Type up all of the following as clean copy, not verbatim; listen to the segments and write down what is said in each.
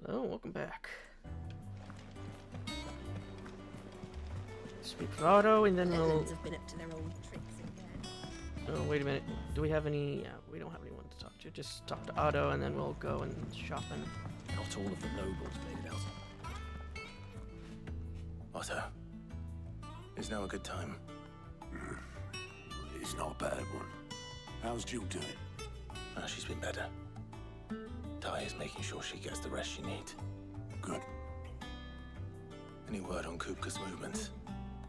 Hello, welcome back. Speak with Otto, and then we'll... have been up to their old tricks again. Oh, wait a minute. Do we have any... Yeah, we don't have anyone to talk to. Just talk to Otto, and then we'll go and shop and... Not all of the nobles made it out. Otto, is now a good time? It's not a bad one. How's Jill doing? She's been better. Ty is making sure she gets the rest she needs. Good. Any word on Kupka's movements?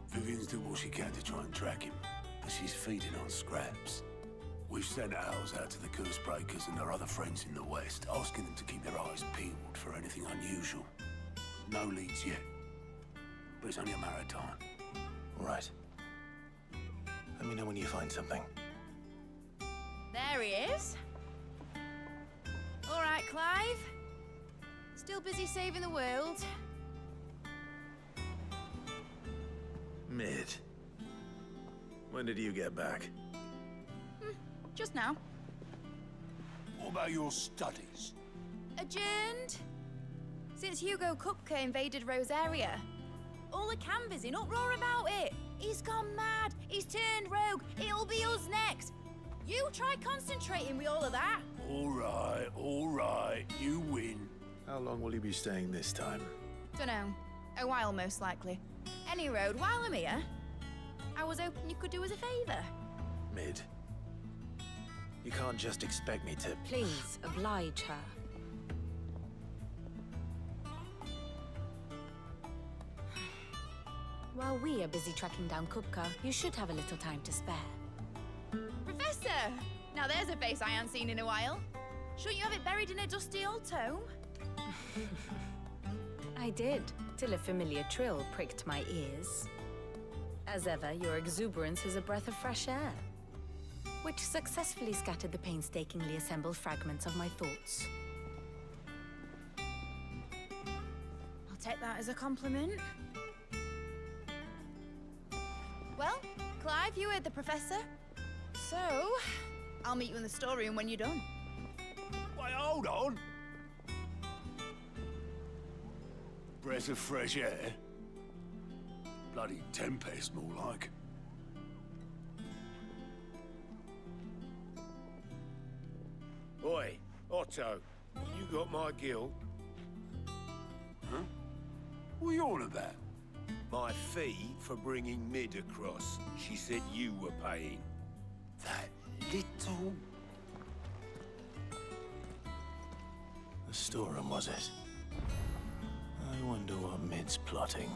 Vivian's doing what she can to try and track him, but she's feeding on scraps. We've sent ours out to the Cursebreakers and their other friends in the west, asking them to keep their eyes peeled for anything unusual. No leads yet, but it's only a matter of time. All right. Let me know when you find something. There he is. All right, Clive. Still busy saving the world. Mid. When did you get back? Just now. What about your studies? Adjourned. Since Hugo Kupka invaded Rosaria. All the canvas in uproar about it. He's gone mad. He's turned rogue. It'll be us next. You try concentrating with all of that. All right, you win. How long will you be staying this time? Dunno. A while, most likely. Any road, while I'm here, I was hoping you could do us a favour. Mid. You can't just expect me to... Please, oblige her. While we are busy tracking down Kupka, you should have a little time to spare. Professor! Now there's a face I haven't seen in a while. Shouldn't you have it buried in a dusty old tome? I did, till a familiar trill pricked my ears. As ever, your exuberance is a breath of fresh air, which successfully scattered the painstakingly assembled fragments of my thoughts. I'll take that as a compliment. Well, Clive, you heard the professor. So, I'll meet you in the storeroom when you're done. Wait, hold on. Breath of fresh air? Bloody tempest, more like. Oi, Otto, you got my gill? Huh? What are you on about? My fee for bringing Mid across. She said you were paying. That little... The storeroom, was it? I wonder what Mid's plotting.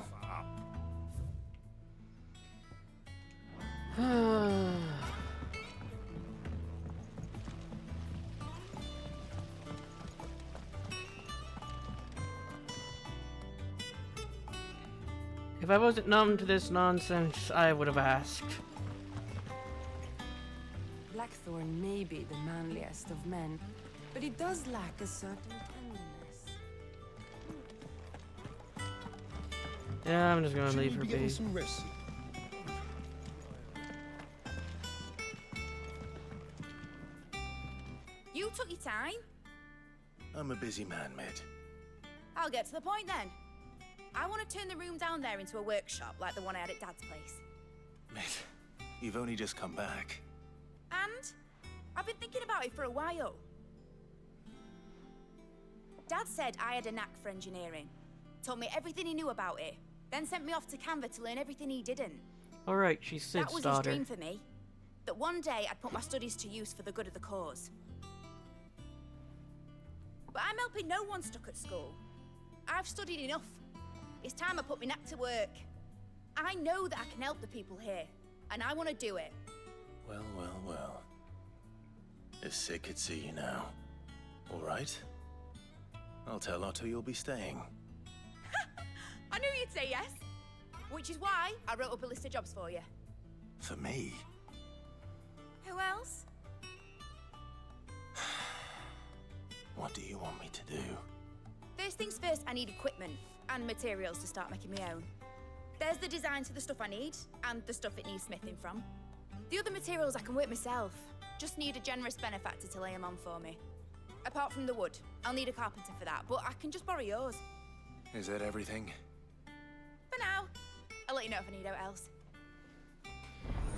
If I wasn't numb to this nonsense, I would have asked. Blackthorn may be the manliest of men, but he does lack a certain tenderness. Yeah, I'm just gonna leave her be. Some rest. You took your time. I'm a busy man, Mid. I'll get to the point then. I want to turn the room down there into a workshop like the one I had at Dad's place. Mid, you've only just come back. And I've been thinking about it for a while. Dad said I had a knack for engineering. Told me everything he knew about it. Then sent me off to Canva to learn everything he didn't. Alright, she's Sid's That was daughter. his dream for me. That one day I'd put my studies to use for the good of the cause. But I'm helping no one stuck at school. I've studied enough. It's time I put my knack to work. I know that I can help the people here, and I want to do it. Well, well, well. If Sid could see you now. All right. I'll tell Otto you'll be staying. I knew you'd say yes. Which is why I wrote up a list of jobs for you. For me? Who else? What do you want me to do? First things first, I need equipment and materials to start making my own. There's the designs for the stuff I need, and the stuff it needs smithing from. The other materials I can work myself. Just need a generous benefactor to lay them on for me. Apart from the wood. I'll need a carpenter for that, but I can just borrow yours. Is that everything? For now. I'll let you know if I need out else.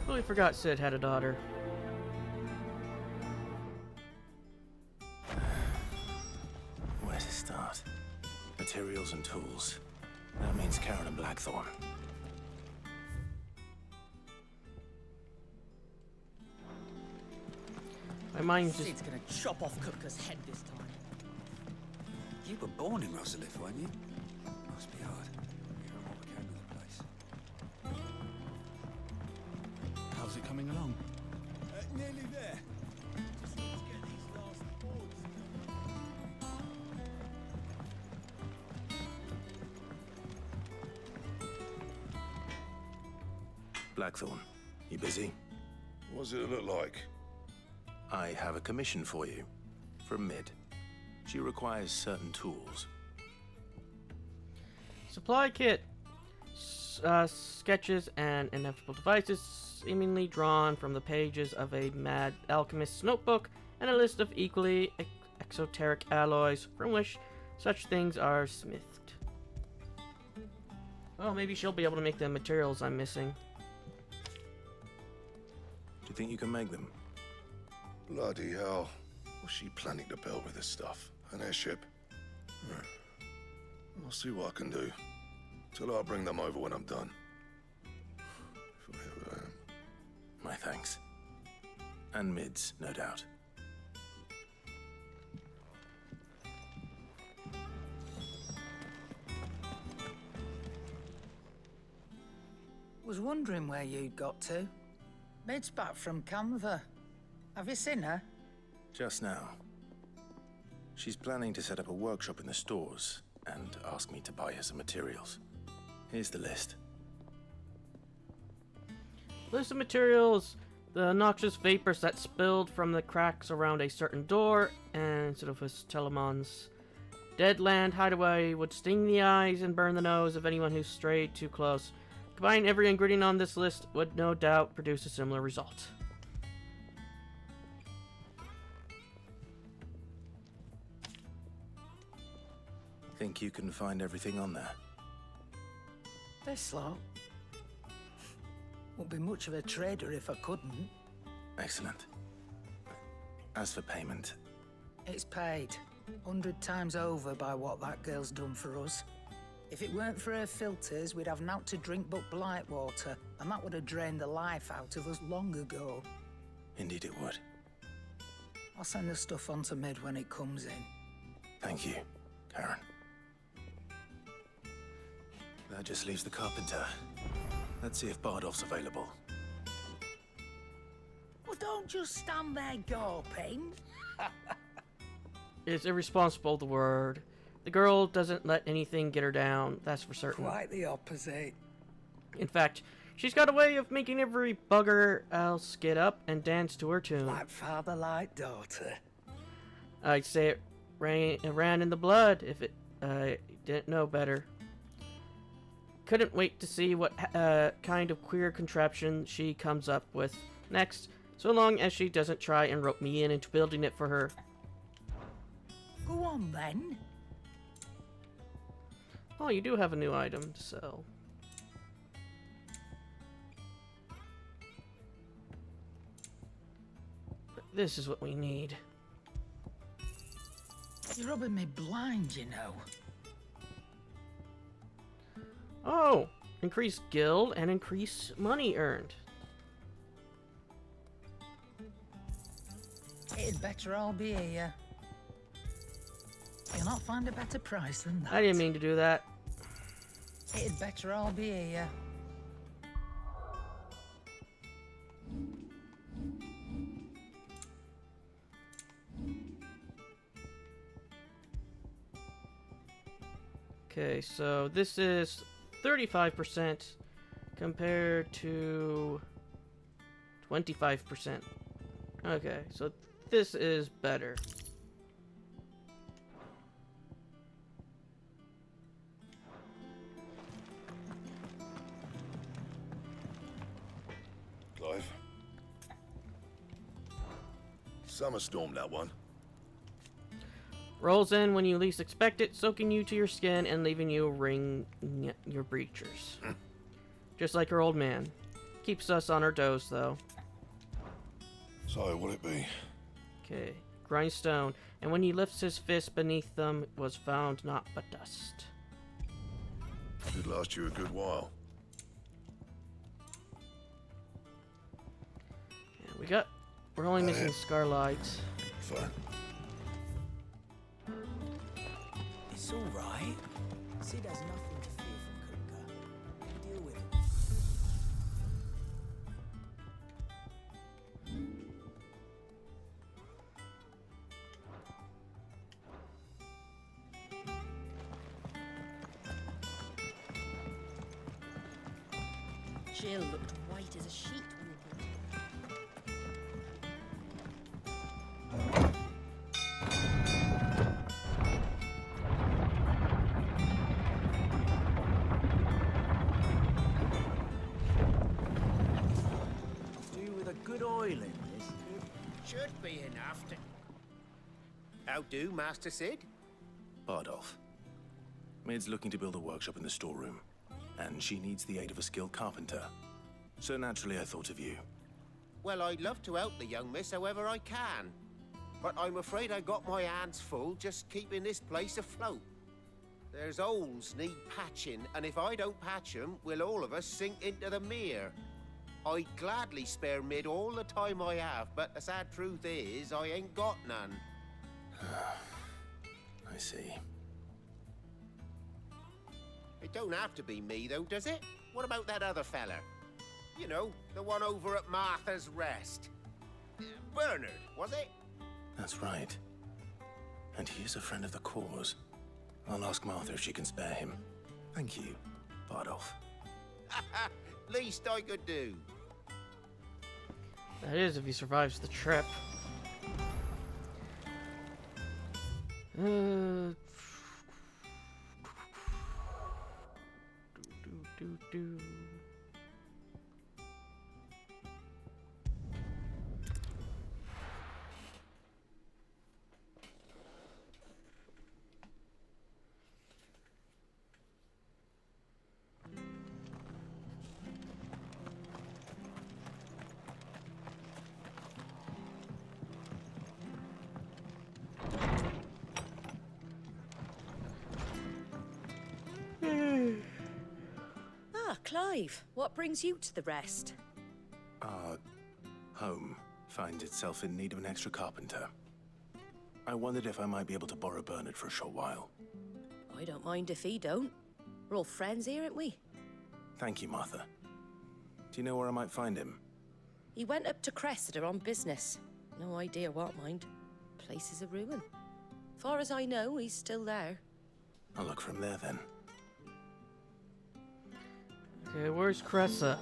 Totally forgot Sid had a daughter. Where to start? Materials and tools. That means Karen and Blackthorn. My mind just... Sid's gonna chop off Kupka's head this time. You were born in Rosalith, weren't you? Must be hard. Hearing what became of the place. How's it coming along? Nearly there. Just need to get these last boards done. Blackthorn, you busy? What's it look like? I have a commission for you. From Mid. She requires certain tools. Supply kit. Sketches and inevitable devices seemingly drawn from the pages of a mad alchemist's notebook, and a list of equally exoteric alloys from which such things are smithed. Oh, maybe she'll be able to make the materials I'm missing. Do you think you can make them? Bloody hell. What's she planning to build with this stuff? An airship? I'll see what I can do. Till I'll bring them over when I'm done. If I ever am. My thanks. And Mid's, no doubt. Was wondering where you'd got to. Mid's back from Canva. Have you seen her? Just now. She's planning to set up a workshop in the stores and ask me to buy her some materials. Here's the list. List of materials. The noxious vapors that spilled from the cracks around a certain door, and Sisyphus Telemon's dead land hideaway would sting the eyes and burn the nose of anyone who strayed too close. Combining every ingredient on this list would no doubt produce a similar result. Think you can find everything on there? This lot. Wouldn't be much of a trader if I couldn't. Excellent. As for payment, It's paid 100 times over by what that girl's done for us. If it weren't for her filters, we'd have naught to drink but blight water, and that would have drained the life out of us long ago. indeed it would. I'll send the stuff on to Mid when it comes in. Thank you, Karen. That just leaves the carpenter. Let's see if Bardolph's available. Well, don't just stand there gawping. It's irresponsible, the word. The girl doesn't let anything get her down, that's for certain. Quite the opposite. In fact, she's got a way of making every bugger else get up and dance to her tune. Like father, like daughter. I'd say it ran in the blood if it didn't know better. Couldn't wait to see what kind of queer contraption she comes up with next, so long as she doesn't try and rope me into building it for her. Go on, then. Oh, you do have a new item to sell. But this is what we need. You're rubbing me blind, you know. Oh, increase guild and increase money earned. It'd better all be here. You'll not find a better price than that. I didn't mean to do that. It'd better all be here. Okay, so this is 35% compared to 25%. Okay, so this is better. Clive. Summer storm, that one. Rolls in when you least expect it, soaking you to your skin and leaving you ring your breachers. Just like her old man. Keeps us on our toes, though. So, what'll it be? Okay. Grindstone. And when he lifts his fist beneath them, was found not but dust. Should last you a good while. Yeah, we're only missing Scarlight. Fine. It's all right. Sid has nothing to fear from Kupka. Deal with it. Jill looked white as a sheet when they brought her. Do with a good oil in this. Should be enough to... How do, Master Sid? Bardolph. Maid's looking to build a workshop in the storeroom, and she needs the aid of a skilled carpenter. So naturally I thought of you. Well, I'd love to help the young miss however I can. But I'm afraid I got my hands full just keeping this place afloat. There's holes need patching, and if I don't patch them, we'll all of us sink into the mere. I'd gladly spare Mid all the time I have, but the sad truth is, I ain't got none. I see. It don't have to be me, though, does it? What about that other fella? You know, the one over at Martha's Rest. Bernard, was it? That's right. And he is a friend of the cause. I'll ask Martha if she can spare him. Thank you, Bardolph. Least I could do. That is, if he survives the trip. Do. Ah, Clive, what brings you to the Rest? Our home finds itself in need of an extra carpenter. I wondered if I might be able to borrow Bernard for a short while. I don't mind if he don't. We're all friends here, aren't we? Thank you, Martha. Do you know where I might find him? He went up to Cressida on business. No idea what, mind. Place is a ruin. Far as I know, he's still there. I'll look for him there then. Okay, where's Cressa?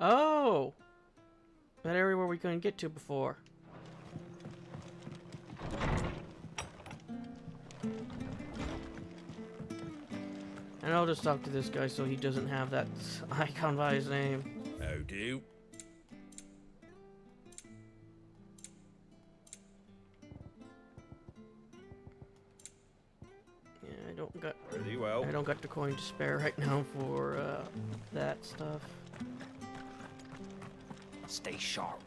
Oh! That area where we couldn't get to before. And I'll just talk to this guy so he doesn't have that icon by his name. How do? Yeah, I don't got. Pretty well. I don't got the coin to spare right now for that stuff. Stay sharp.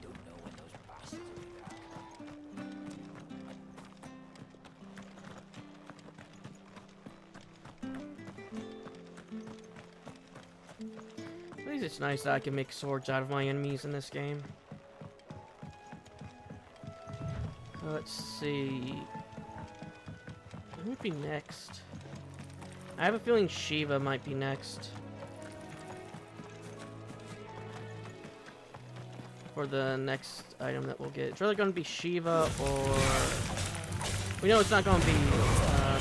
Don't know when those bastards will be back. At least it's nice that I can make swords out of my enemies in this game. So let's see. Who would be next? I have a feeling Shiva might be next. For the next item that we'll get. It's really going to be Shiva or... We know it's not going to be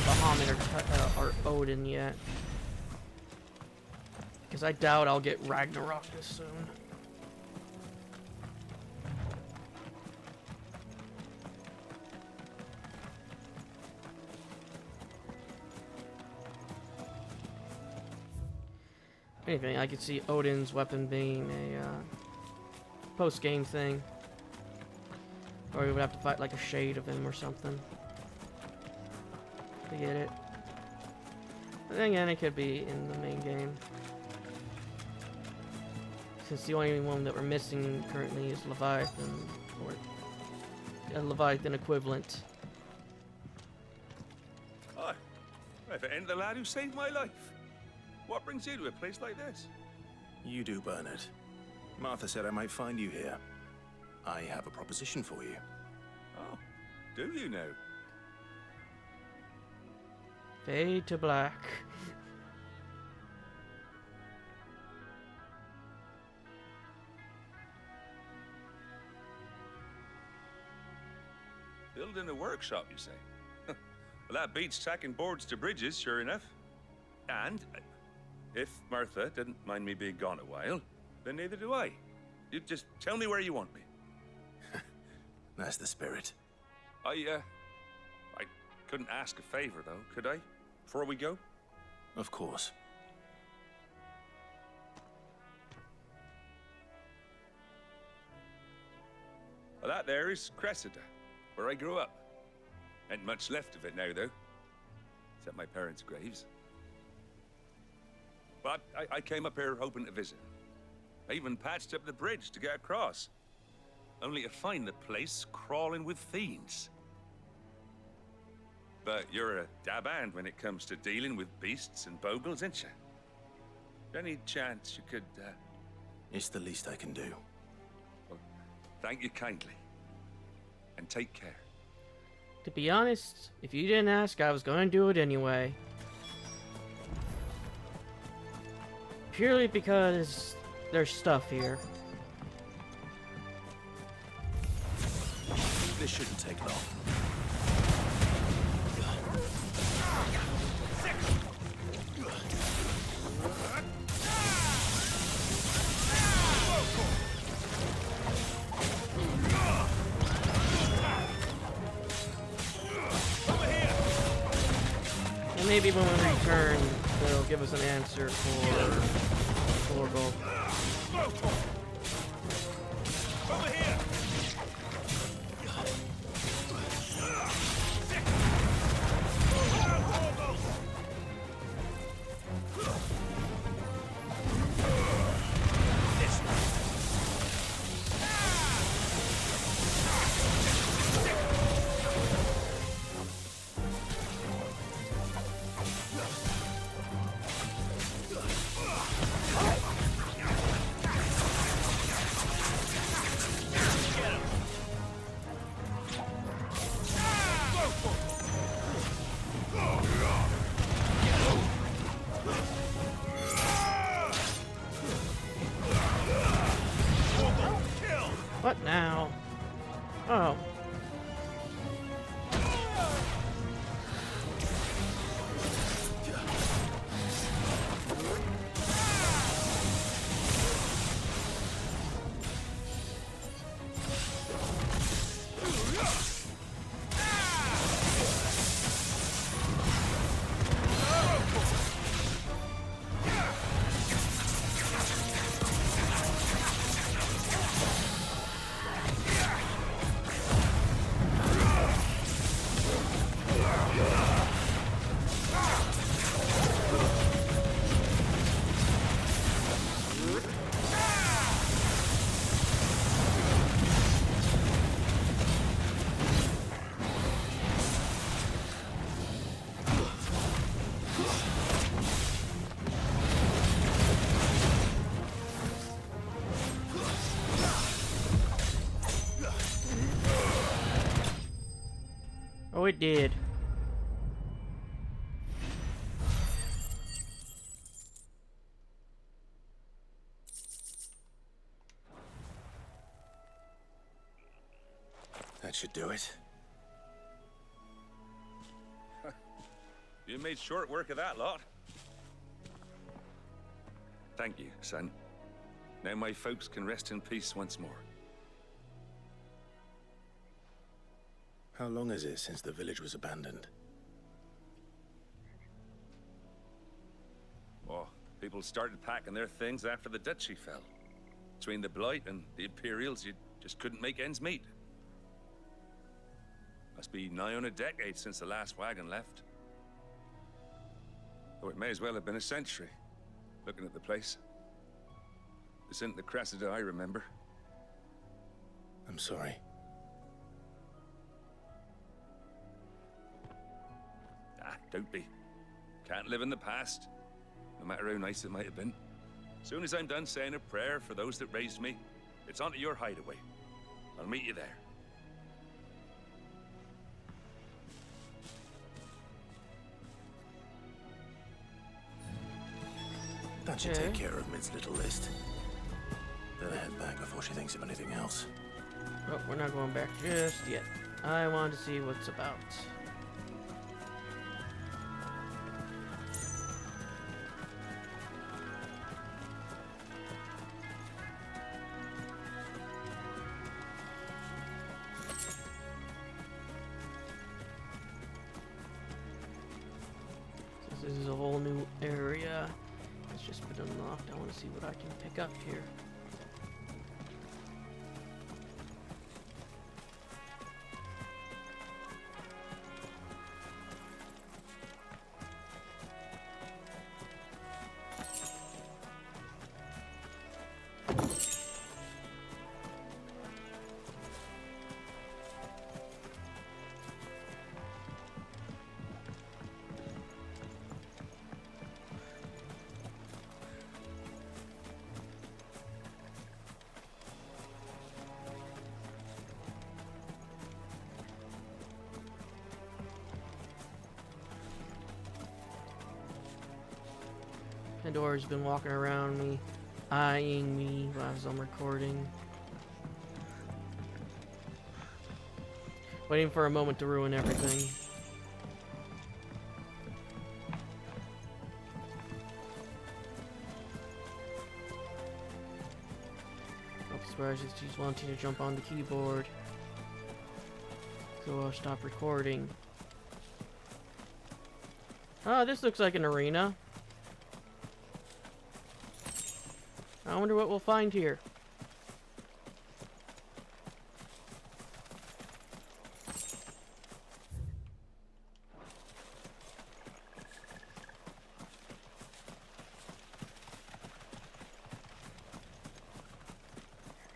Bahamut or Odin yet. Because I doubt I'll get Ragnarok this soon. If anything, I could see Odin's weapon being a post-game thing. Or we would have to fight like a shade of him or something to get it. But then again, it could be in the main game. Since the only one that we're missing currently is Leviathan, or a Leviathan equivalent. Hi. If it ain't the lad who saved my life. What brings you to a place like this? You do, Bernard. Martha said I might find you here. I have a proposition for you. Oh, do you now? Fade to black. Building a workshop, you say? Well, that beats tacking boards to bridges, sure enough. And if Martha didn't mind me being gone a while, then neither do I. You just tell me where you want me. That's the spirit. I couldn't ask a favor, though, could I? Before we go? Of course. Well, that there is Cressida, where I grew up. Ain't much left of it now, though. Except my parents' graves. But I came up here hoping to visit. I even patched up the bridge to get across. Only to find the place crawling with fiends. But you're a dab hand when it comes to dealing with beasts and bogles, ain't you? Any chance you could, It's the least I can do. Well, thank you kindly. And take care. To be honest, if you didn't ask, I was going to do it anyway. Purely because there's stuff here. This shouldn't take long. And maybe when we return, they'll give us an answer for Torgal. Over here! What now? Oh. Oh, it did. That should do it. You made short work of that lot. Thank you, son. Now my folks can rest in peace once more. How long is it since the village was abandoned? Oh, people started packing their things after the duchy fell. Between the Blight and the Imperials, you just couldn't make ends meet. Must be nigh on a decade since the last wagon left. Though it may as well have been a century, looking at the place. This isn't the Cressida I remember. I'm sorry. Ah, don't be. Can't live in the past, no matter how nice it might have been. Soon as I'm done saying a prayer for those that raised me, it's onto your hideaway. I'll meet you there. That should take care of Mid's little list. Better head back before she thinks of anything else. Oh, we're not going back just yet. I want to see what's about. This is a whole new area. It's just been unlocked. I want to see what I can pick up here. Pandora's been walking around me, eyeing me as I'm recording. Waiting for a moment to ruin everything. Not surprised that she's wanting to jump on the keyboard. So I'll stop recording. Oh, this looks like an arena. I wonder what we'll find here.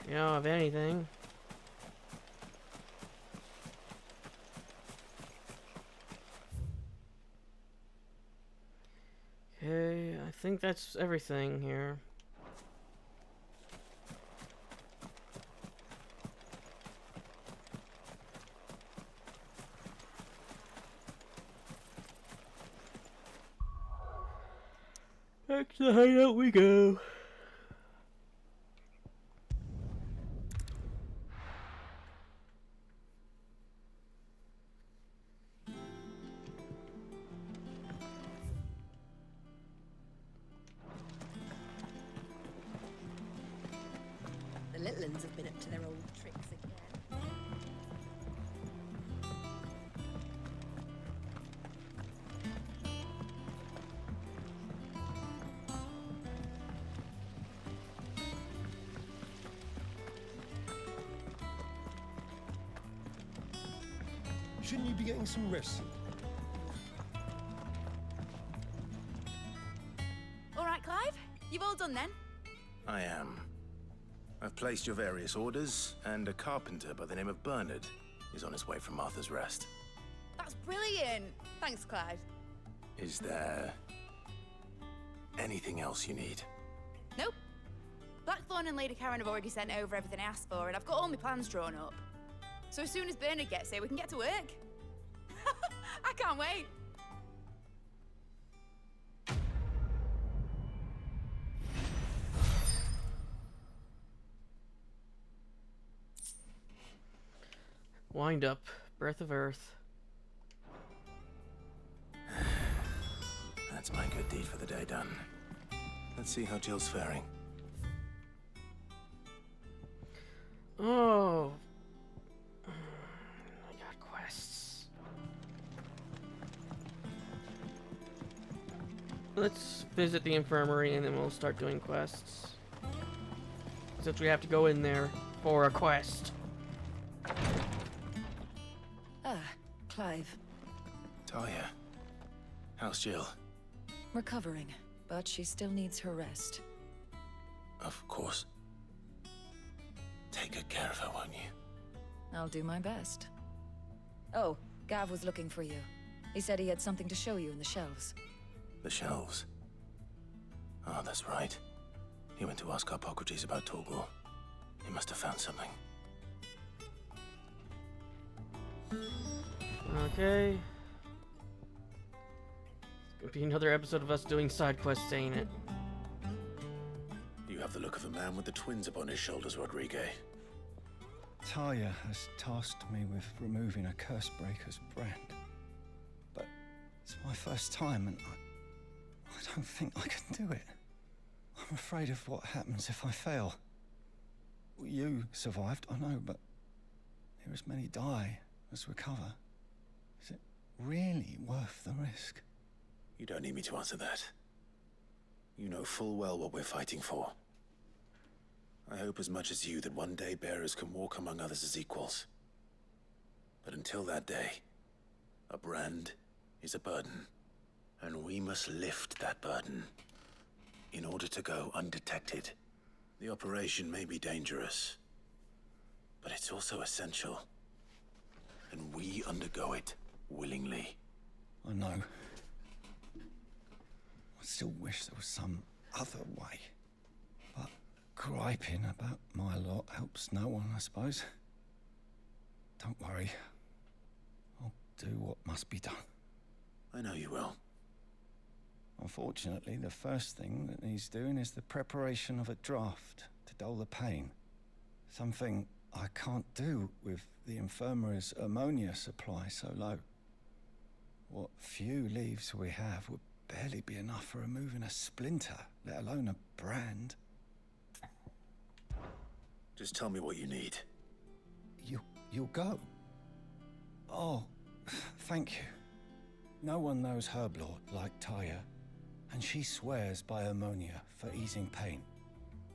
You know, if anything. Okay, I think that's everything here. Back to the hideout we go. The little uns have been up to their old tricks again. Shouldn't you be getting some rest? All right, Clive. You've all done then? I am. I've placed your various orders, and a carpenter by the name of Bernard is on his way from Martha's Rest. That's brilliant. Thanks, Clive. Is there anything else you need? Nope. Blackthorn and Lady Karen have already sent over everything I asked for, and I've got all my plans drawn up. So as soon as Bernard gets here, we can get to work. I can't wait. Wind up. Breath of Earth. That's my good deed for the day done. Let's see how Jill's faring. Oh. I got quests. Let's visit the infirmary and then we'll start doing quests. Since we have to go in there for a quest. Clive. Talia. How's Jill? Recovering, but she still needs her rest. Of course. Take good care of her, won't you? I'll do my best. Oh, Gav was looking for you. He said he had something to show you in the shelves. The shelves? Oh, that's right. He went to ask Harpocrates about Torgor. He must have found something. Okay. It's gonna be another episode of us doing side quests, ain't it? You have the look of a man with the twins upon his shoulders, Rodrigue. Talia has tasked me with removing a Cursebreaker's brand. But it's my first time and I don't think I can do it. I'm afraid of what happens if I fail. You survived, I know, but there as many die as recover. Is it really worth the risk? You don't need me to answer that. You know full well what we're fighting for. I hope as much as you that one day bearers can walk among others as equals. But until that day, a brand is a burden, and we must lift that burden in order to go undetected. The operation may be dangerous, but it's also essential, and we undergo it willingly. I know. I still wish there was some other way. But griping about my lot helps no one, I suppose. Don't worry. I'll do what must be done. I know you will. Unfortunately, the first thing that needs doing is the preparation of a draft to dull the pain. Something I can't do with the infirmary's ammonia supply so low. What few leaves we have would barely be enough for removing a splinter, let alone a brand. Just tell me what you need. You'll go? Oh, thank you. No one knows Herblord like Talia, and she swears by ammonia for easing pain.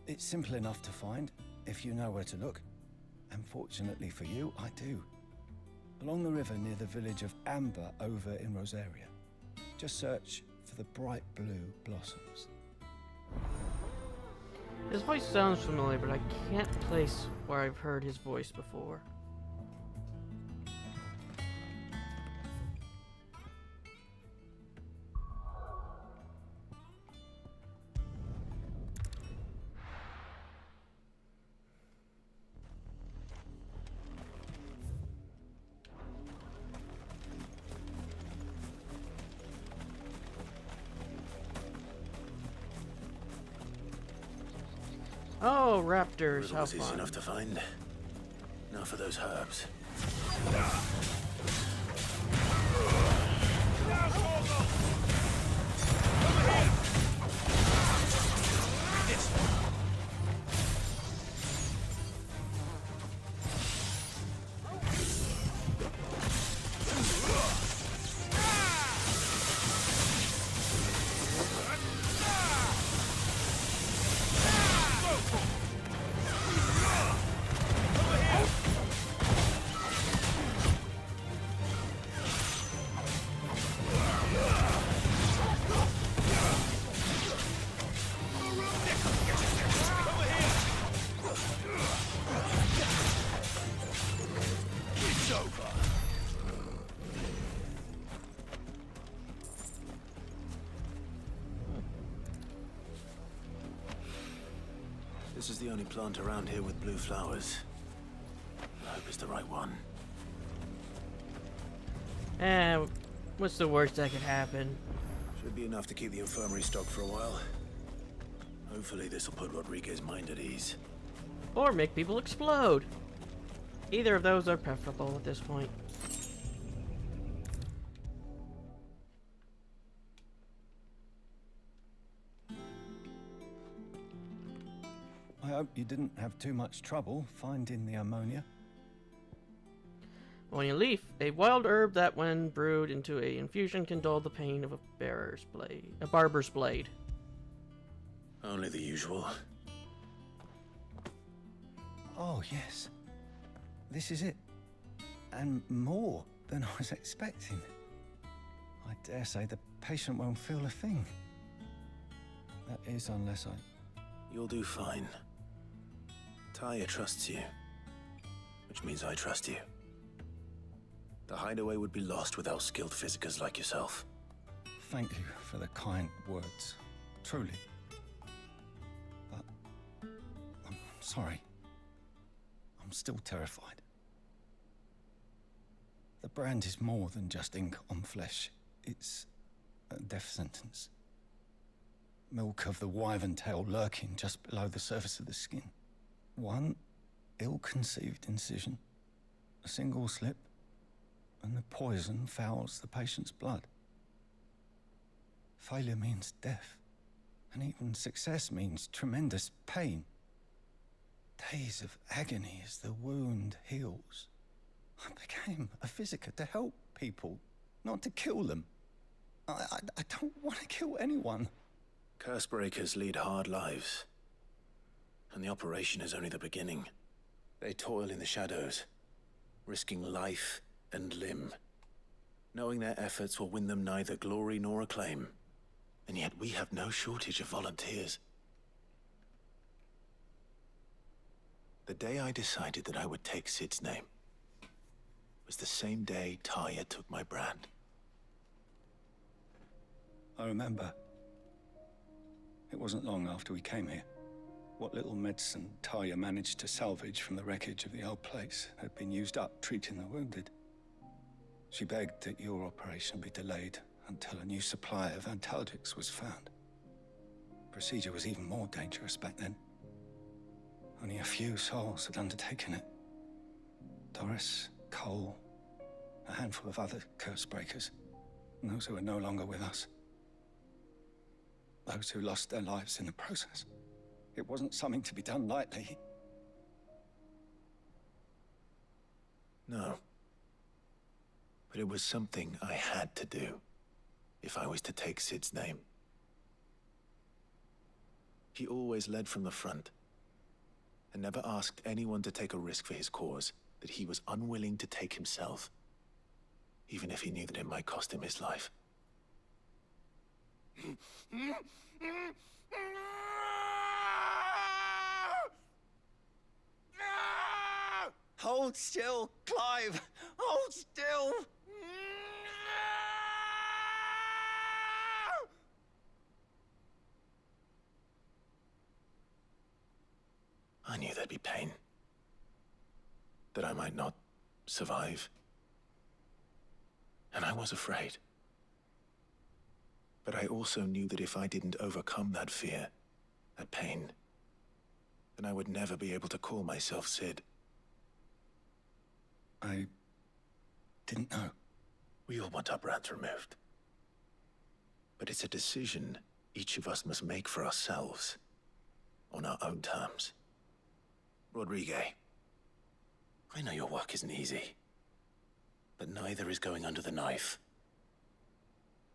It's simple enough to find, if you know where to look. And fortunately for you, I do. Along the river near the village of Amber over in Rosaria. Just search for the bright blue blossoms. His voice sounds familiar, but I can't place where I've heard his voice before. Oh, raptors, how Was easy fun. enough to find. Now for those herbs. This is the only plant around here with blue flowers. I hope it's the right one. What's the worst that could happen? Should be enough to keep the infirmary stocked for a while. Hopefully this will put Rodriguez's mind at ease. Or make people explode. Either of those are preferable at this point. I hope you didn't have too much trouble finding the ammonia. Ammonia leaf, a wild herb that when brewed into a infusion can dull the pain of a barber's blade. Only the usual. Oh, yes. This is it. And more. than I was expecting. I dare say the patient won't feel a thing. That is, unless I... You'll do fine. Tyre trusts you, which means I trust you. The hideaway would be lost without skilled physicers like yourself. Thank you for the kind words. Truly. But I'm sorry. I'm still terrified. The brand is more than just ink on flesh. It's a death sentence. Milk of the wyvern tail lurking just below the surface of the skin. One ill-conceived incision, a single slip, and the poison fouls the patient's blood. Failure means death, and even success means tremendous pain. Days of agony as the wound heals. I became a physiker to help people, not to kill them. I don't want to kill anyone. Cursebreakers lead hard lives, and the operation is only the beginning. They toil in the shadows, risking life and limb, knowing their efforts will win them neither glory nor acclaim. And yet we have no shortage of volunteers. The day I decided that I would take Sid's name was the same day Tyre took my brand. I remember. It wasn't long after we came here. What little medicine Tyre managed to salvage from the wreckage of the old place had been used up treating the wounded. She begged that your operation be delayed until a new supply of antalgics was found. Procedure was even more dangerous back then. Only a few souls had undertaken it. Doris, Cole, a handful of other Cursebreakers, and those who are no longer with us. Those who lost their lives in the process. It wasn't something to be done lightly. No. But it was something I had to do, if I was to take Sid's name. He always led from the front, and never asked anyone to take a risk for his cause that he was unwilling to take himself, even if he knew that it might cost him his life. Hold still, Clive! Hold still! I knew there'd be pain. That I might not survive. And I was afraid. But I also knew that if I didn't overcome that fear, that pain, then I would never be able to call myself Sid. I didn't know. We all want our brands removed. But it's a decision each of us must make for ourselves, on our own terms. Rodriguez, I know your work isn't easy, but neither is going under the knife.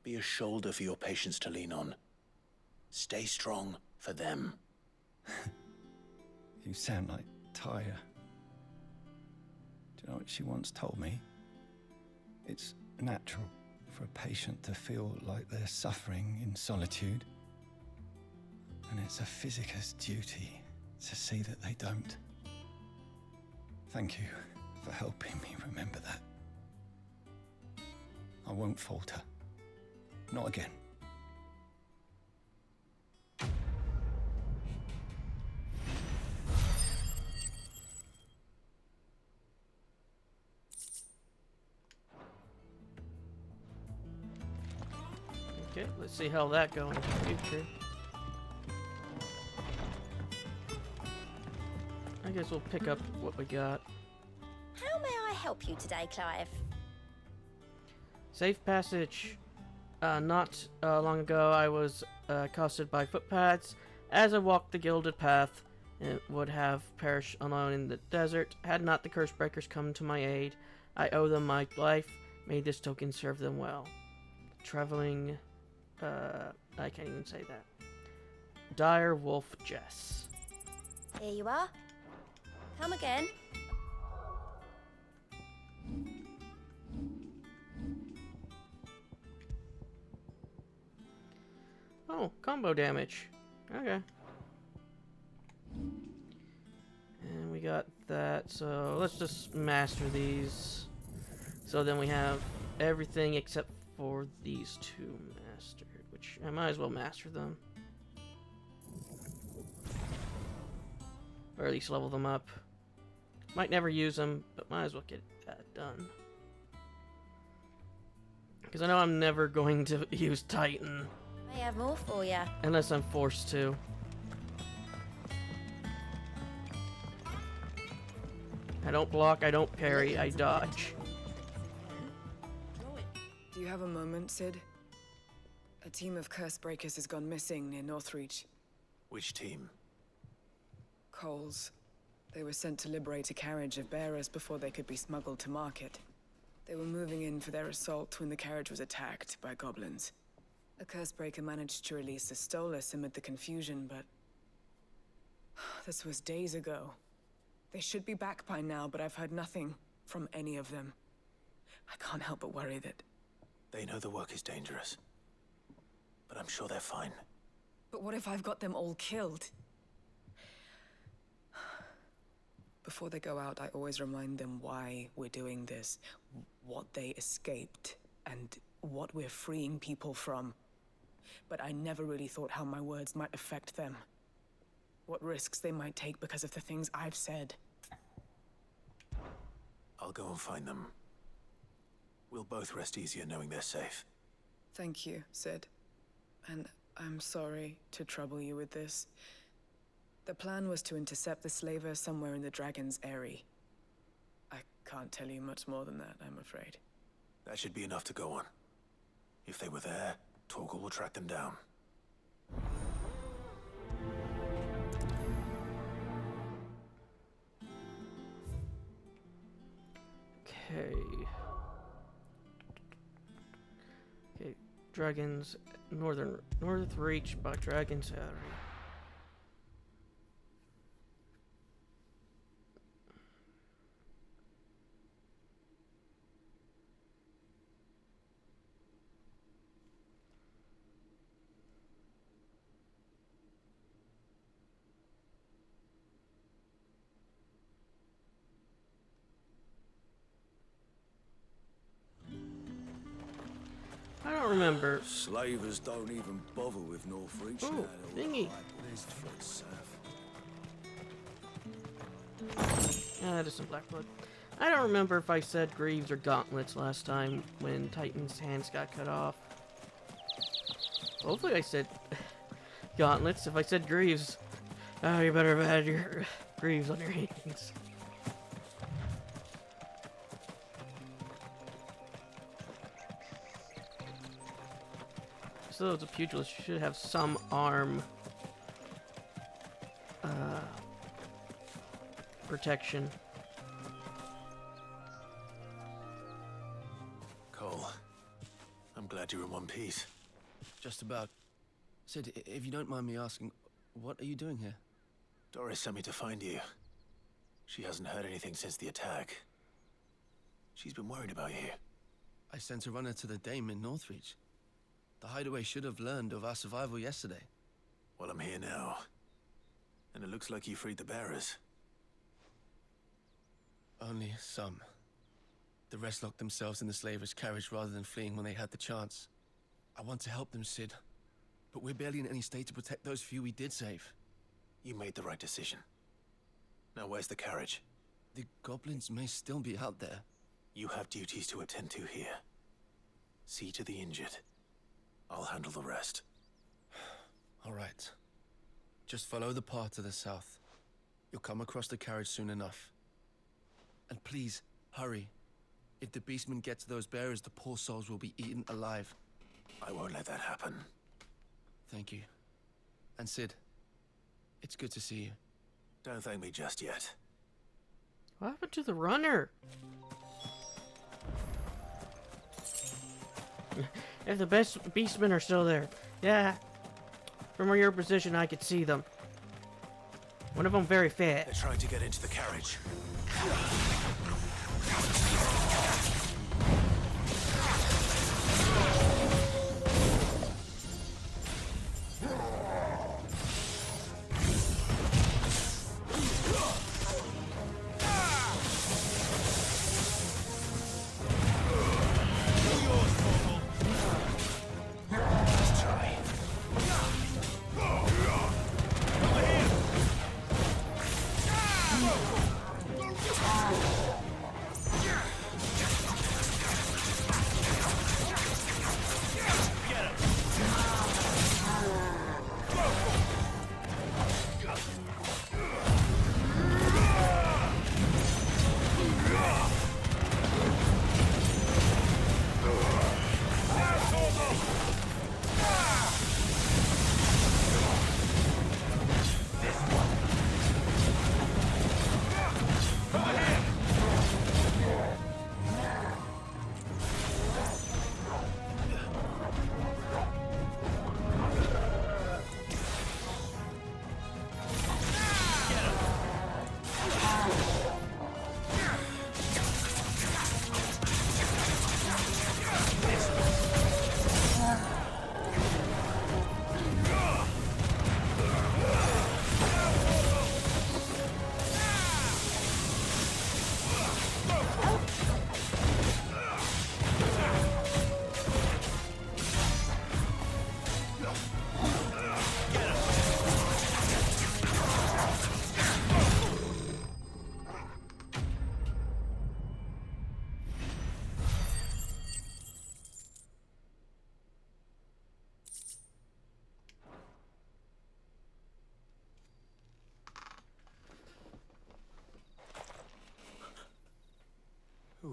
Be a shoulder for your patients to lean on. Stay strong for them. You sound like Tyre. Do you know what she once told me? It's natural for a patient to feel like they're suffering in solitude. And it's a physiker's duty to see that they don't. Thank you for helping me remember that. I won't falter. Not again. Okay, let's see how that goes in the future. I guess we'll pick up what we got. How may I help you today, Clive? Safe passage. Not long ago, I was accosted by footpads. As I walked the gilded path, it would have perished alone in the desert had not the Cursebreakers come to my aid. I owe them my life. May this token serve them well. Traveling... I can't even say that. Dire Wolf Jess. Here you are. Come again. Oh, combo damage. Okay. And we got that, so let's just master these. So then we have everything except for these two mastered, which I might as well master them. Or at least level them up. Might never use them, but might as well get that done. Because I know I'm never going to use Titan. I have more for ya. Unless I'm forced to. I don't block, I don't parry, I dodge. Do you have a moment, Sid? A team of curse breakers has gone missing near Northreach. Which team? Coles. They were sent to liberate a carriage of bearers before they could be smuggled to market. They were moving in for their assault when the carriage was attacked by goblins. A curse breaker managed to release the Stolas amid the confusion, but... this was days ago. They should be back by now, but I've heard nothing from any of them. I can't help but worry that... They know the work is dangerous. But I'm sure they're fine. But what if I've got them all killed? Before they go out, I always remind them why we're doing this, what they escaped, and what we're freeing people from. But I never really thought how my words might affect them. What risks they might take because of the things I've said. I'll go and find them. We'll both rest easier knowing they're safe. Thank you, Sid. And I'm sorry to trouble you with this. The plan was to intercept the slaver somewhere in the Dragon's Eyrie. I can't tell you much more than that, I'm afraid. That should be enough to go on. If they were there, Torgal will track them down. Okay. Okay, Dragons Northreach by Dragon's Eyrie. I don't remember. Slavers don't even bother with Northreach. Oh, thingy. That is some black blood. I don't remember if I said Greaves or Gauntlets last time when Titan's hands got cut off. Hopefully I said Gauntlets. If I said Greaves, oh, you better have had your Greaves on your hands. So the pugilist should have some arm protection. Cole, I'm glad you're in one piece. Just about. Sid, if you don't mind me asking, what are you doing here? Doris sent me to find you. She hasn't heard anything since the attack. She's been worried about you. I sent a runner to the Dame in Northreach. The Hideaway should have learned of our survival yesterday. Well, I'm here now. And it looks like you freed the bearers. Only some. The rest locked themselves in the slaver's carriage rather than fleeing when they had the chance. I want to help them, Sid. But we're barely in any state to protect those few we did save. You made the right decision. Now where's the carriage? The goblins may still be out there. You have duties to attend to here. See to the injured. I'll handle the rest. All right. Just follow the path to the south. You'll come across the carriage soon enough. And please, hurry. If the beastmen get to those bearers, the poor souls will be eaten alive. I won't let that happen. Thank you. And Sid, it's good to see you. Don't thank me just yet. What happened to the runner? If the best beastmen are still there. Yeah. From your position, I could see them. One of them very fat. They're trying to get into the carriage.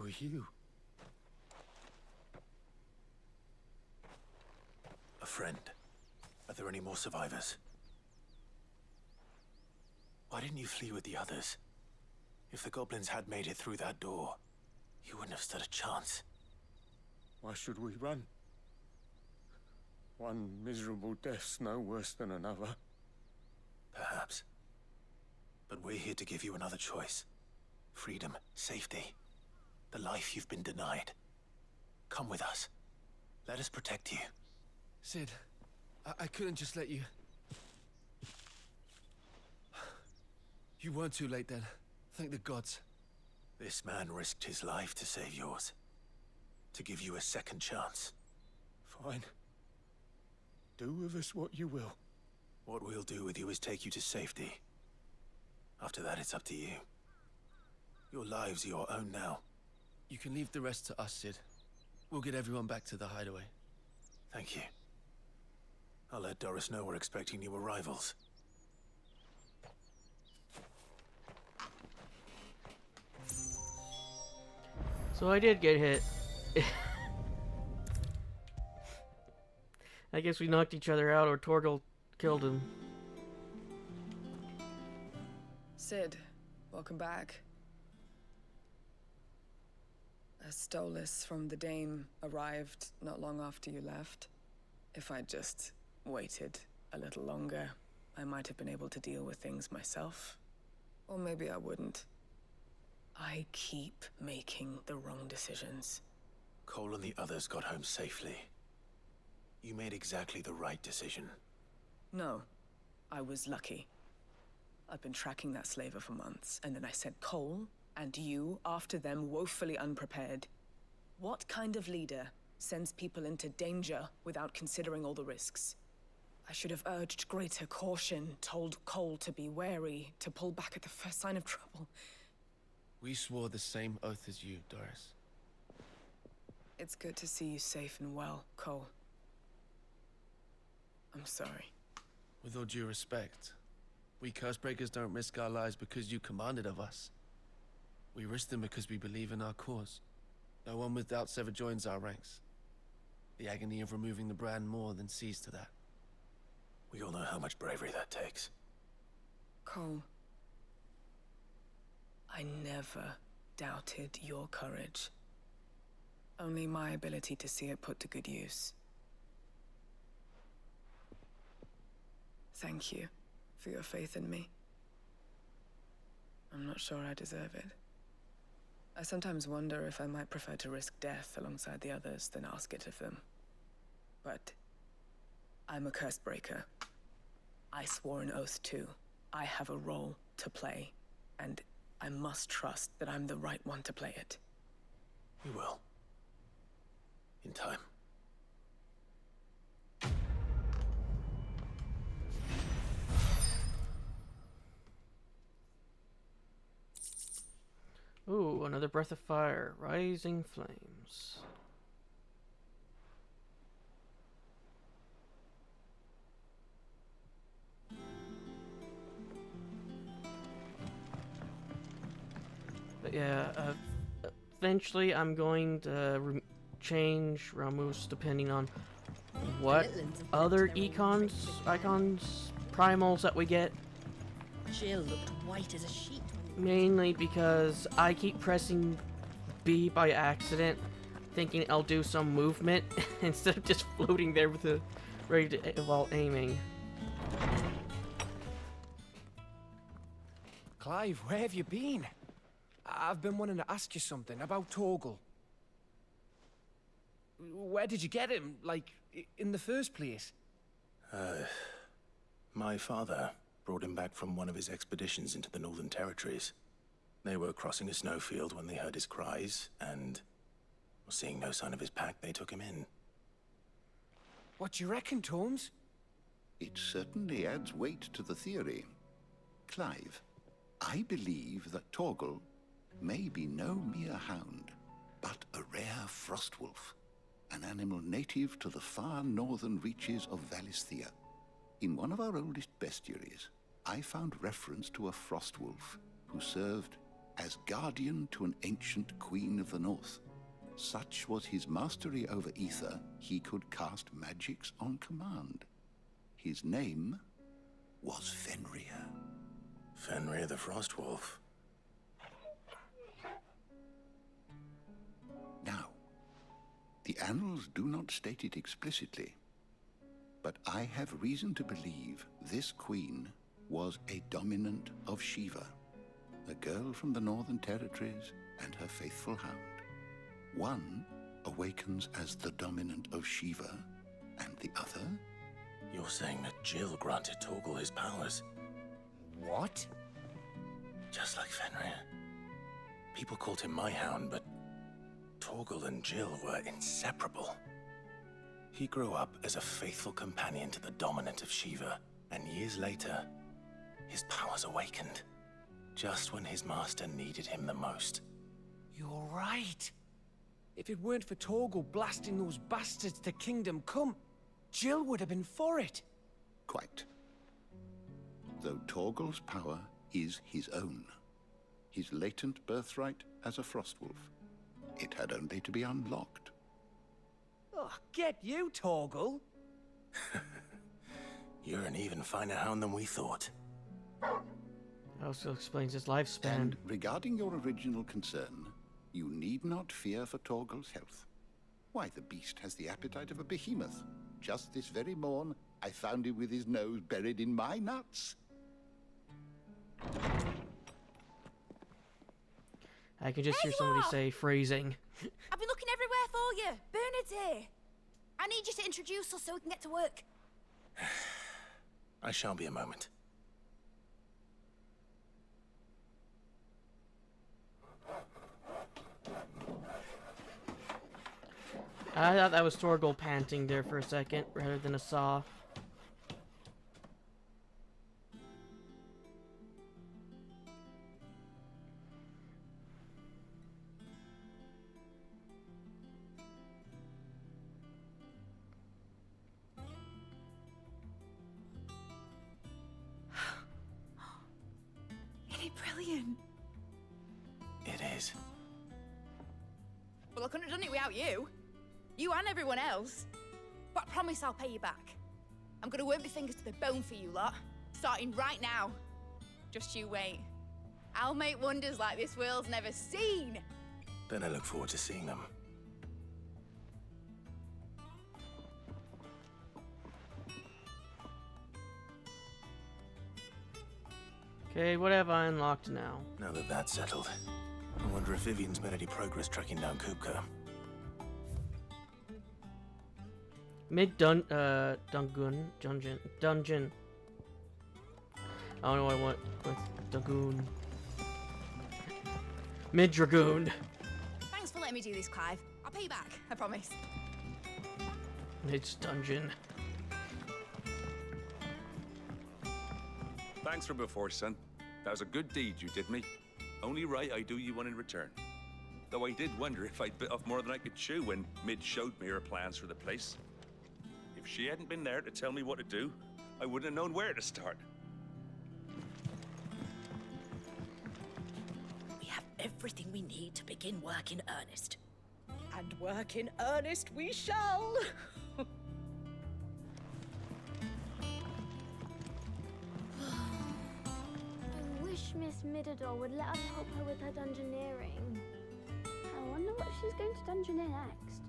are you? A friend. Are there any more survivors? Why didn't you flee with the others? If the goblins had made it through that door, you wouldn't have stood a chance. Why should we run? One miserable death's no worse than another. Perhaps. But we're here to give you another choice. Freedom, safety, the life you've been denied. Come with us. Let us protect you. Cid, I couldn't just let you... You weren't too late then. Thank the gods. This man risked his life to save yours. To give you a second chance. Fine. Do with us what you will. What we'll do with you is take you to safety. After that, it's up to you. Your lives are your own now. You can leave the rest to us, Cid. We'll get everyone back to the hideaway. Thank you. I'll let Doris know we're expecting new arrivals. So I did get hit. I guess we knocked each other out, or Torgal killed him. Cid, welcome back. A Stolas from the Dame arrived not long after you left. If I'd just waited a little longer, I might have been able to deal with things myself. Or maybe I wouldn't. I keep making the wrong decisions. Cole and the others got home safely. You made exactly the right decision. No, I was lucky. I've been tracking that slaver for months, and then I sent Cole and you after them, woefully unprepared. What kind of leader sends people into danger without considering all the risks? I should have urged greater caution, told Cole to be wary, to pull back at the first sign of trouble. We swore the same oath as you, Doris. It's good to see you safe and well, Cole. I'm sorry. With all due respect, we Cursebreakers don't risk our lives because you commanded of us. We risk them because we believe in our cause. No one with doubts ever joins our ranks. The agony of removing the brand more than sees to that. We all know how much bravery that takes. Cole, I never doubted your courage. Only my ability to see it put to good use. Thank you for your faith in me. I'm not sure I deserve it. I sometimes wonder if I might prefer to risk death alongside the others than ask it of them. But I'm a Cursebreaker. I swore an oath too. I have a role to play, and I must trust that I'm the right one to play it. You will. In time. Ooh, another breath of fire. Rising flames. But yeah, eventually I'm going to change Ramus depending on what other icons, primals that we get. Jill looked white as a sheet. Mainly because I keep pressing B by accident, thinking I'll do some movement instead of just floating there with the ready to while aiming. Clive, where have you been? I've been wanting to ask you something about Torgal. Where did you get him, like, in the first place? My father brought him back from one of his expeditions into the Northern Territories. They were crossing a snowfield when they heard his cries, and seeing no sign of his pack, they took him in. What do you reckon, Torms? It certainly adds weight to the theory. Clive, I believe that Torgal may be no mere hound, but a rare frostwolf, an animal native to the far northern reaches of Valisthea. In one of our oldest bestiaries, I found reference to a frostwolf who served as guardian to an ancient queen of the north. Such was his mastery over ether, he could cast magics on command. His name was Fenrir. Fenrir the Frostwolf. Now, the annals do not state it explicitly, but I have reason to believe this queen was a dominant of Shiva, a girl from the Northern Territories and her faithful hound. One awakens as the dominant of Shiva, and the other? You're saying that Jill granted Torgal his powers? What? Just like Fenrir. People called him my hound, but Torgal and Jill were inseparable. He grew up as a faithful companion to the dominant of Shiva, and years later, his powers awakened, just when his master needed him the most. You're right. If it weren't for Torgal blasting those bastards to Kingdom Come, Jill would have been for it. Quite. Though Torgal's power is his own, his latent birthright as a Frostwolf. It had only to be unlocked. Oh, get you, Torgal. You're an even finer hound than we thought. Also explains his lifespan. And regarding your original concern, you need not fear for Torgal's health. Why, the beast has the appetite of a behemoth. Just this very morn, I found him with his nose buried in my nuts. I can just hear somebody say phrasing. I've been looking everywhere for you. Bernard's here. I need you to introduce us so we can get to work. I shan't be a moment. I thought that was Torgal panting there for a second, rather than a saw. Isn't it brilliant? It is. Well, I couldn't have done it without you. You and everyone else. But I promise I'll pay you back. I'm gonna work my fingers to the bone for you lot. Starting right now. Just you wait. I'll make wonders like this world's never seen. Then I look forward to seeing them. Okay, what have I unlocked now? Now that that's settled, I wonder if Vivian's made any progress tracking down Kupka. Dungeon. I don't know what I want with Dungoon. Mid-Dragoon. Thanks for letting me do this, Clive. I'll pay you back, I promise. Mid-Dungeon. Thanks for before, son. That was a good deed you did me. Only right I do you one in return. Though I did wonder if I'd bit off more than I could chew when Mid showed me her plans for the place. If she hadn't been there to tell me what to do, I wouldn't have known where to start. We have everything we need to begin work in earnest. And work in earnest we shall! I wish Miss Midador would let us help her with her dungeoneering. I wonder what she's going to dungeoneer next.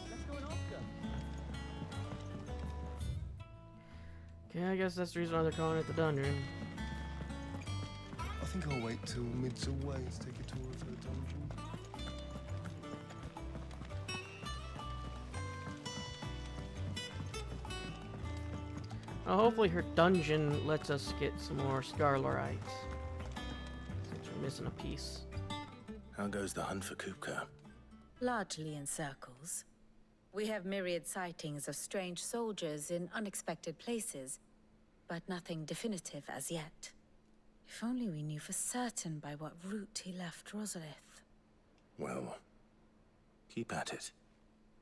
Let's go and ask her. Okay, I guess that's the reason why they're calling it the dungeon. I think I'll wait till Mid's away to take a tour of her dungeon. Hopefully her dungeon lets us get some more Scarlarites. Since we're missing a piece. How goes the hunt for Kupka? Largely in circles. We have myriad sightings of strange soldiers in unexpected places, but nothing definitive as yet. If only we knew for certain by what route he left Rosalith. Well, keep at it.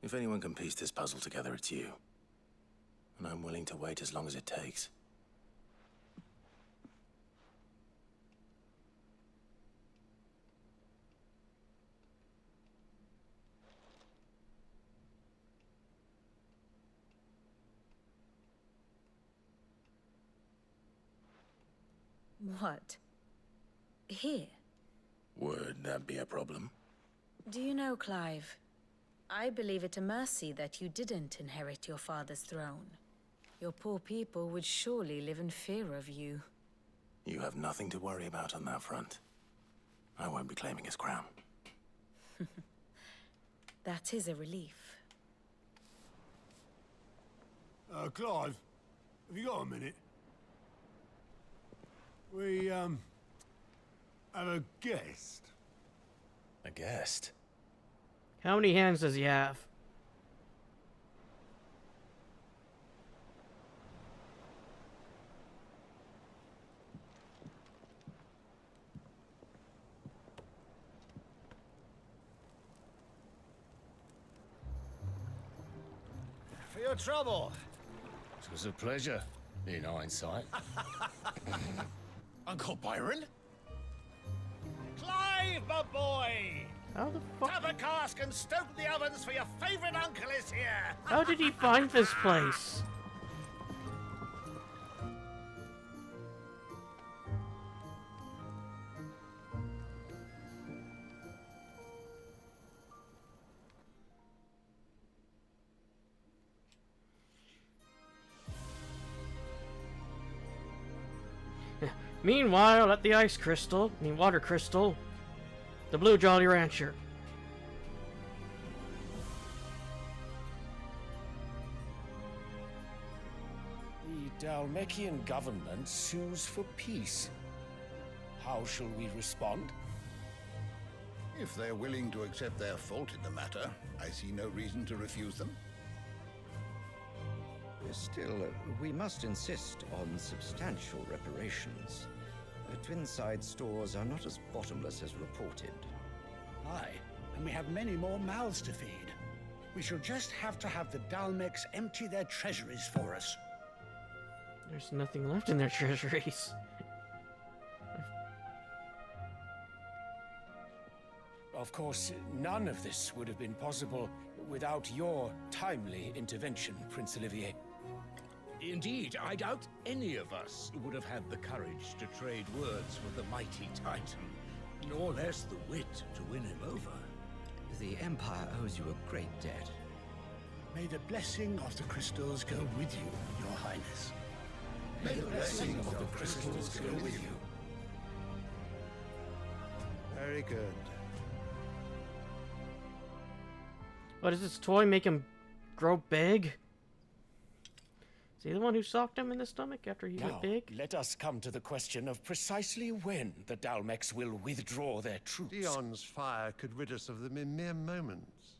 If anyone can piece this puzzle together, it's you. And I'm willing to wait as long as it takes. What? Here? Would that be a problem? Do you know, Clive? I believe it a mercy that you didn't inherit your father's throne. Your poor people would surely live in fear of you. You have nothing to worry about on that front. I won't be claiming his crown. That is a relief. Clive, have you got a minute? We, have a guest. A guest? How many hands does he have? For your trouble. It was a pleasure, in hindsight. Uncle Byron? Clive, my boy! How the fuck? Tap a cask and stoke the ovens, for your favorite uncle is here! How did he find this place? Meanwhile, at the water crystal, the Blue Jolly Rancher. The Dalmekian government sues for peace. How shall we respond? If they're willing to accept their fault in the matter, I see no reason to refuse them. Still, we must insist on substantial reparations. Twinside stores are not as bottomless as reported. Aye, and we have many more mouths to feed. We shall just have to have the Dalmecs empty their treasuries for us. There's nothing left in their treasuries. Of course, none of this would have been possible without your timely intervention, Prince Olivier. Indeed, I doubt any of us would have had the courage to trade words with the mighty Titan, nor less the wit to win him over. The Empire owes you a great debt. May the blessing of the crystals go with you, Your Highness. May the blessing of the crystals go with you. Very good. What does this toy make him grow big? Is he the one who socked him in the stomach after he Now, got big? let us come to the question of precisely when the Dalmecs will withdraw their troops. Dion's fire could rid us of them in mere moments.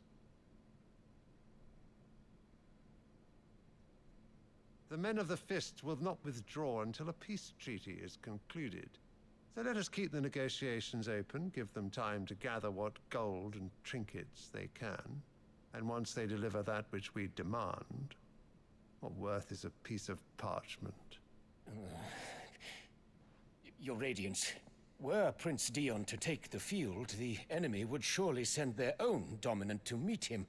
The men of the Fist will not withdraw until a peace treaty is concluded. So let us keep the negotiations open, give them time to gather what gold and trinkets they can. And once they deliver that which we demand, what worth is a piece of parchment? Your Radiance, were Prince Dion to take the field, the enemy would surely send their own dominant to meet him.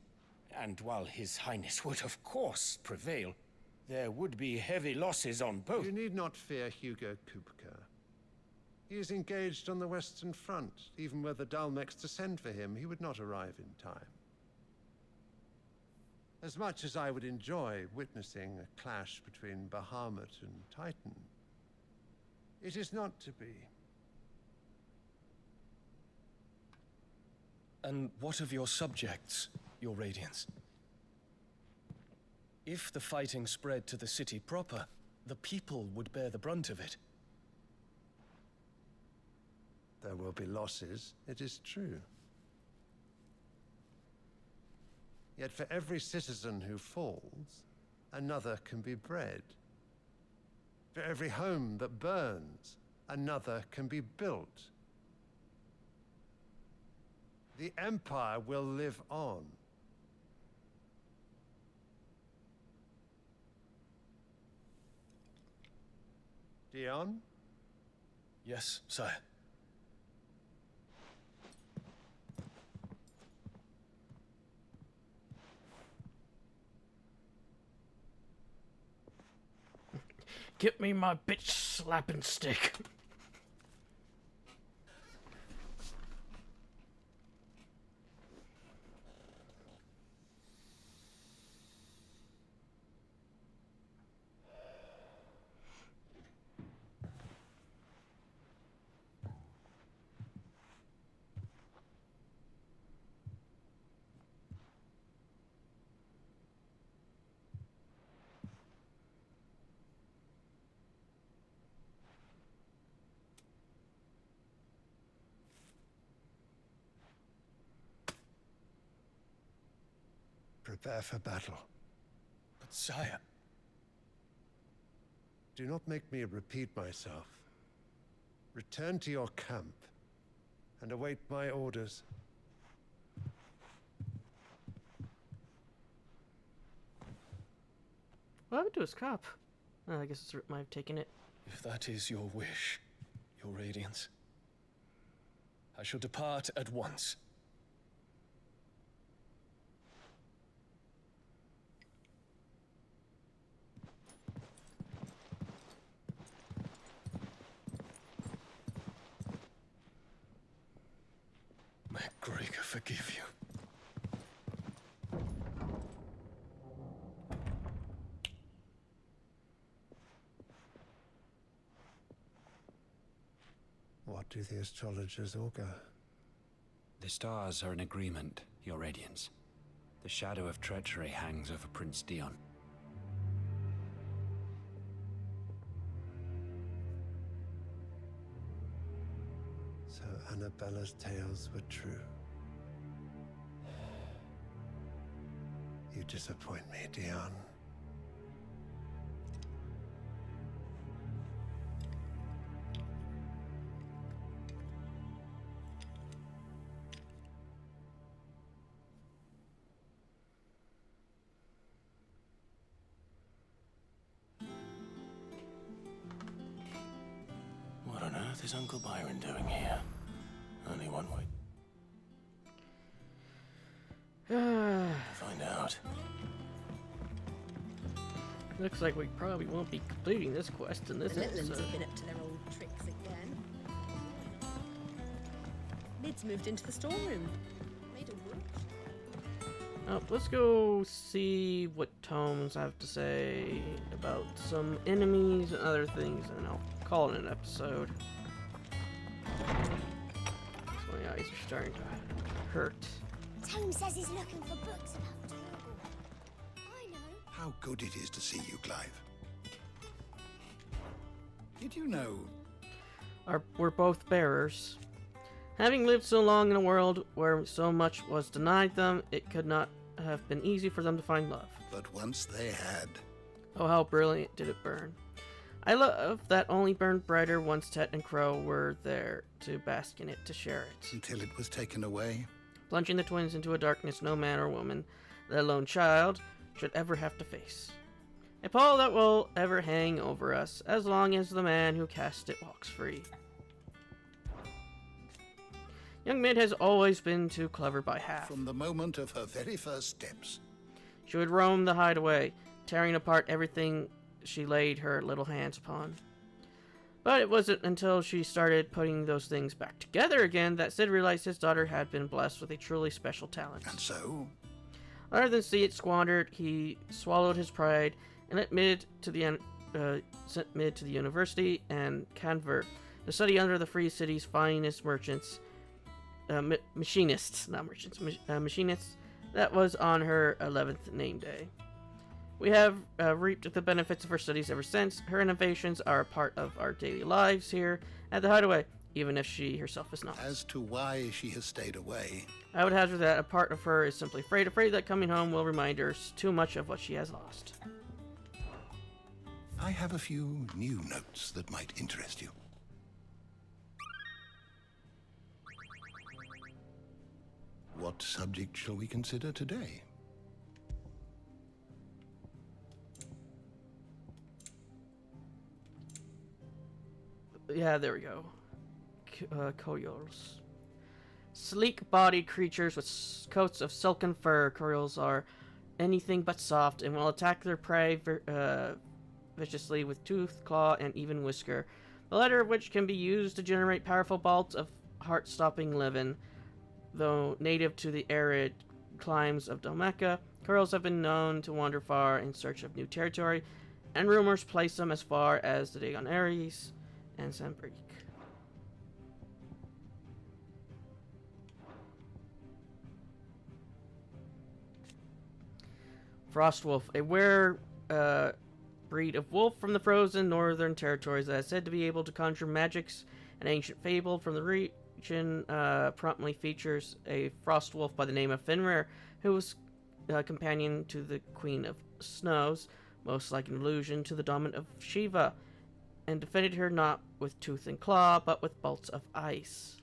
And while His Highness would of course prevail, there would be heavy losses on both. You need not fear Hugo Kupka. He is engaged on the Western Front. Even were the Dalmecs to send for him, he would not arrive in time. As much as I would enjoy witnessing a clash between Bahamut and Titan, it is not to be. And what of your subjects, Your Radiance? If the fighting spread to the city proper, the people would bear the brunt of it. There will be losses, it is true. Yet for every citizen who falls, another can be bred. For every home that burns, another can be built. The Empire will live on. Dion? Yes, sire. Get me my bitch slapping stick. Prepare for battle. But sire... Do not make me repeat myself. Return to your camp and await my orders. What happened to his cup? Oh, I guess it's might have taken it. If that is your wish, your radiance, I shall depart at once. May Gregor forgive you. What do the astrologers augur? The stars are in agreement, Your Radiance. The shadow of treachery hangs over Prince Dion. So Annabella's tales were true. You disappoint me, Dion. What on earth is Uncle Byron doing here? Only one way. Find out. Looks like we probably won't be completing this quest in this The Litlands episode. have been up to their old tricks again. Mid's moved into the storeroom. Made a wish. Oh, let's go see what Tomes have to say about some enemies and other things, and I'll call it an episode. My eyes are starting to hurt. Tome says he's looking for books about Torgal. I know. How good it is to see you, Clive. Did you know? We're both bearers. Having lived so long in a world where so much was denied them, it could not have been easy for them to find love. But once they had. Oh, how brilliant did it burn. I love that only burned brighter once Tet and Crow were there to bask in it, to share it. Until it was taken away. Plunging the twins into a darkness no man or woman, let alone child, should ever have to face. A pall that will ever hang over us, as long as the man who cast it walks free. Young Mid has always been too clever by half. From the moment of her very first steps. She would roam the hideaway, tearing apart everything she laid her little hands upon. But it wasn't until she started putting those things back together again that Sid realized his daughter had been blessed with a truly special talent. And so? Rather than see it squandered, he swallowed his pride and sent Mid to the university and Canver to study under the Free City's finest machinists, machinists. That was on her 11th name day. We have reaped the benefits of her studies ever since. Her innovations are a part of our daily lives here at the Hideaway, even if she herself is not. As to why she has stayed away, I would hazard that a part of her is simply afraid that coming home will remind her too much of what she has lost. I have a few new notes that might interest you. What subject shall we consider today? Yeah, there we go. Koyals. Sleek-bodied creatures with coats of silken fur. Koyals are anything but soft and will attack their prey viciously with tooth, claw, and even whisker. The latter of which can be used to generate powerful bolts of heart-stopping living. Though native to the arid climes of Domeca, Koyals have been known to wander far in search of new territory, and rumors place them as far as the Dagon Ares and Sambrique. Frostwolf, a rare breed of wolf from the frozen northern territories that is said to be able to conjure magics. An ancient fable from the region promptly features a frost wolf by the name of Fenrir, who was companion to the Queen of Snows, most like an allusion to the dominant of Shiva, and defended her not with tooth and claw, but with bolts of ice.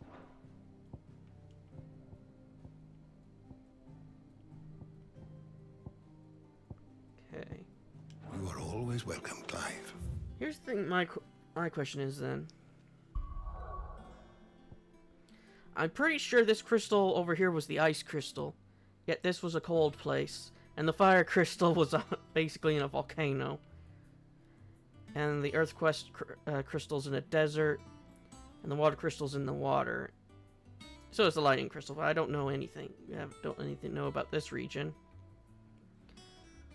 Okay. You are always welcome, Clive. Here's the thing, my question is then. I'm pretty sure this crystal over here was the ice crystal, yet this was a cold place, and the fire crystal was basically in a volcano, and the earth crystal's in a desert, and the water crystal's in the water. So it's the lightning crystal, but I don't know anything. Don't know about this region.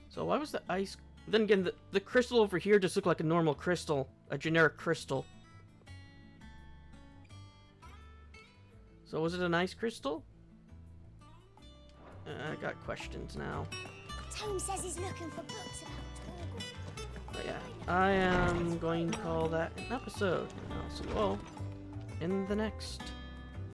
So why was the ice? Then again, the crystal over here just looked like a normal crystal, a generic crystal. So was it an ice crystal? I got questions now. Tome says he's looking for books about Torgal. But yeah, I am going to call that an episode. And I'll see you all in the next.